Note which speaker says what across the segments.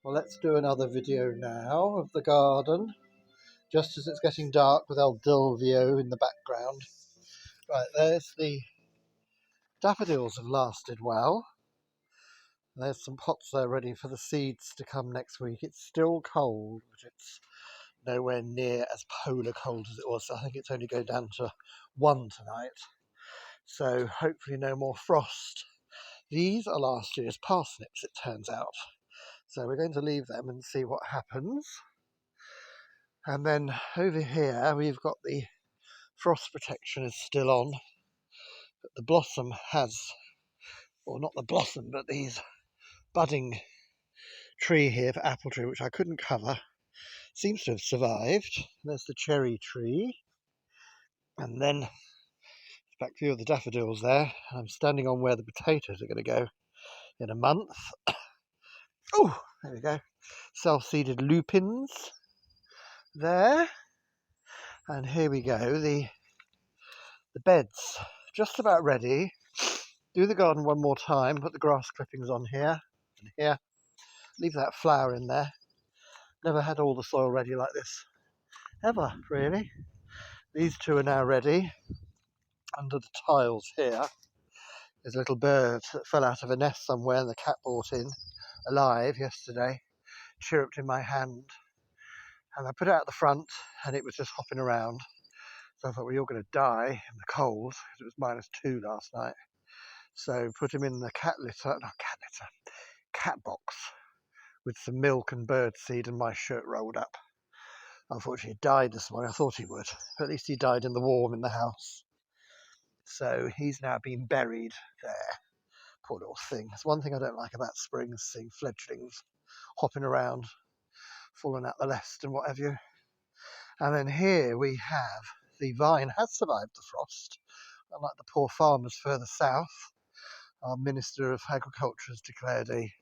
Speaker 1: Well, let's do another video now of the garden, just as it's getting dark with El Dilvio in the background. Right, there's the daffodils have lasted well. There's some pots there ready for the seeds to come next week. It's still cold, but it's nowhere near as polar cold as it was. I think it's only going down to 1 tonight. So hopefully no more frost. These are last year's parsnips, it turns out. So we're going to leave them and see what happens. And then over here we've got the frost protection is still on, but the blossom has, or not the blossom, but these budding tree here for apple tree, which I couldn't cover, seems to have survived. There's the cherry tree, and then back view of the daffodils there. I'm standing on where the potatoes are going to go in a month. Oh, there we go. Self-seeded lupins there, and here we go. The beds just about ready. Do the garden one more time. Put the grass clippings on here and here. Leave that flower in there. Never had all the soil ready like this ever, really. These two are now ready. Under the tiles here is a little bird that fell out of a nest somewhere and the cat brought in alive yesterday, chirruped in my hand, and I put it out the front and it was just hopping around. So I thought, well, you're going to die in the cold because it was -2 last night. So put him in the cat box with some milk and bird seed and my shirt rolled up. Unfortunately, he died this morning. I thought he would, but at least he died in the warm in the house. So he's now been buried there. Poor little thing. That's one thing I don't like about spring, seeing fledglings hopping around, falling out the nest and what have you. And then here we have the vine has survived the frost, unlike the poor farmers further south. Our Minister of Agriculture has declared a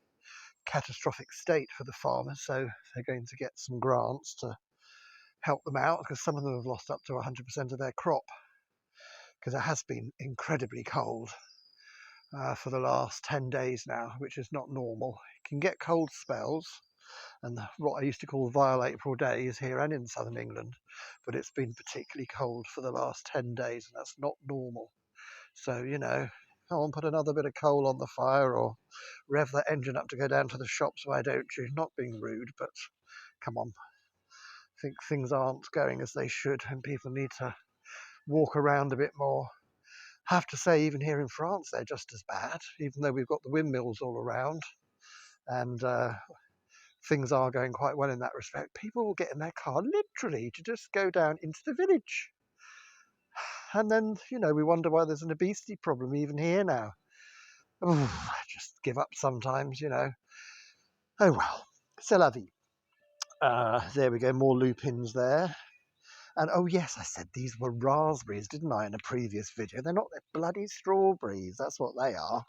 Speaker 1: catastrophic state for the farmers, so they're going to get some grants to help them out because some of them have lost up to 100% of their crop because it has been incredibly cold for the last 10 days now, which is not normal. You can get cold spells and what I used to call vile April days here and in southern England, but it's been particularly cold for the last 10 days and that's not normal. So, you know, come on, put another bit of coal on the fire or rev that engine up to go down to the shops, why don't you? Not being rude, but come on. I think things aren't going as they should and people need to walk around a bit more. I have to say, even here in France, they're just as bad, even though we've got the windmills all around and things are going quite well in that respect. People will get in their car literally to just go down into the village. And then, you know, we wonder why there's an obesity problem even here now. I just give up sometimes, you know. Oh well, c'est la vie. There we go, more lupins there. And oh yes, I said these were raspberries, didn't I, in a previous video? They're not, they're bloody strawberries, that's what they are.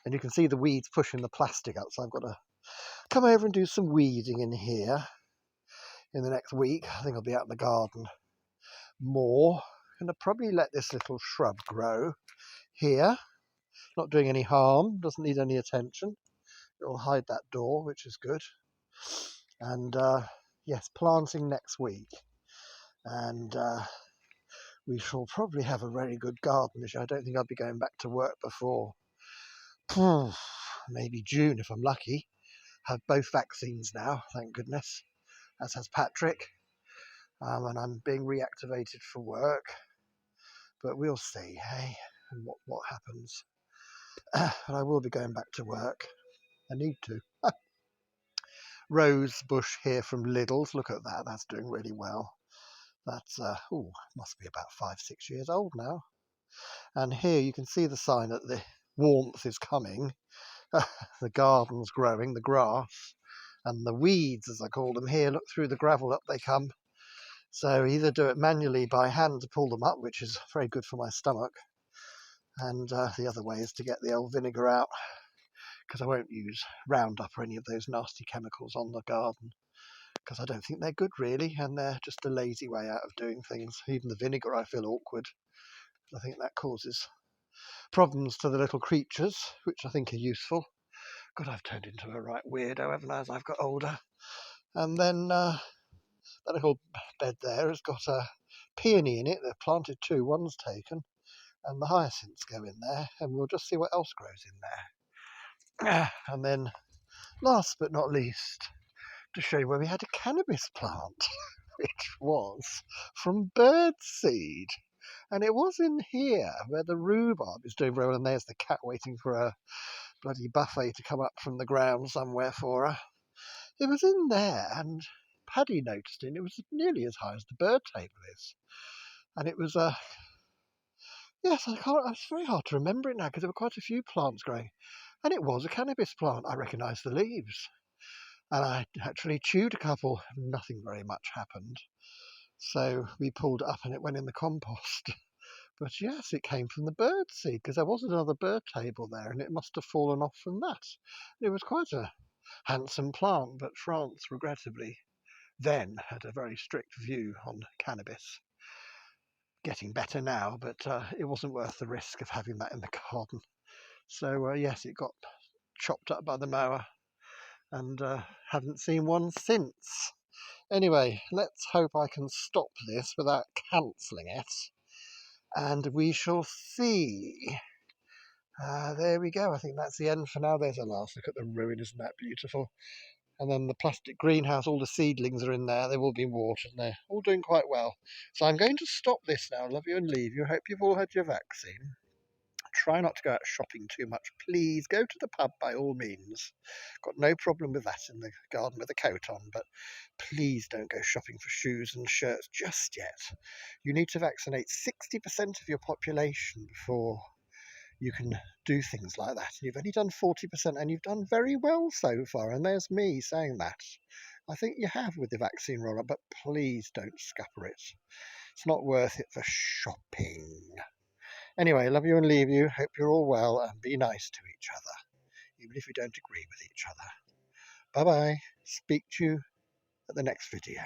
Speaker 1: And you can see the weeds pushing the plastic up, so I've got to come over and do some weeding in here in the next week. I think I'll be out in the garden more. I'm going to probably let this little shrub grow here. Not doing any harm, doesn't need any attention. It'll hide that door, which is good. And yes, planting next week. And we shall probably have a very good garden this year. I don't think I'll be going back to work before maybe June if I'm lucky. Have both vaccines now, thank goodness, as has Patrick. And I'm being reactivated for work. But we'll see, hey, and what happens. And I will be going back to work. I need to. Rose bush here from Lidl's. Look at that. That's doing really well. That's, must be about 5-6 years old now. And here you can see the sign that the warmth is coming. The garden's growing, the grass. And the weeds, as I call them here, look through the gravel, up they come. So either do it manually by hand to pull them up, which is very good for my stomach. And the other way is to get the old vinegar out, because I won't use Roundup or any of those nasty chemicals on the garden, because I don't think they're good really, and they're just a lazy way out of doing things. Even the vinegar I feel awkward. I think that causes problems to the little creatures, which I think are useful. God, I've turned into a right weirdo, haven't I, as I've got older. And then that little bed there has got a peony in it. They've planted two. One's taken, and the hyacinths go in there, and we'll just see what else grows in there. And then, last but not least, to show you where we had a cannabis plant, which was from birdseed. And it was in here where the rhubarb is doing very well, and there's the cat waiting for a bloody buffet to come up from the ground somewhere for her. It was in there, and Paddy noticed it, and it was nearly as high as the bird table is. And it was yes, it's very hard to remember it now because there were quite a few plants growing. And it was a cannabis plant. I recognised the leaves. And I actually chewed a couple. Nothing very much happened. So we pulled it up and it went in the compost. But yes, it came from the bird seed because there was another bird table there and it must have fallen off from that. It was quite a handsome plant, but France, regrettably, then had a very strict view on cannabis. Getting better now, but it wasn't worth the risk of having that in the garden. So yes, it got chopped up by the mower and haven't seen one since. Anyway, let's hope I can stop this without cancelling it, and we shall see. There we go. I think that's the end for now. There's a last look at the ruin. Isn't that beautiful? And then the plastic greenhouse, all the seedlings are in there. They've all been watered and they're all doing quite well. So I'm going to stop this now. Love you and leave you. Hope you've all had your vaccine. Try not to go out shopping too much. Please go to the pub by all means. Got no problem with that in the garden with a coat on, but please don't go shopping for shoes and shirts just yet. You need to vaccinate 60% of your population before you can do things like that. You've only done 40% and you've done very well so far. And there's me saying that. I think you have with the vaccine rollout, but please don't scupper it. It's not worth it for shopping. Anyway, love you and leave you. Hope you're all well and be nice to each other, even if you don't agree with each other. Bye bye. Speak to you at the next video.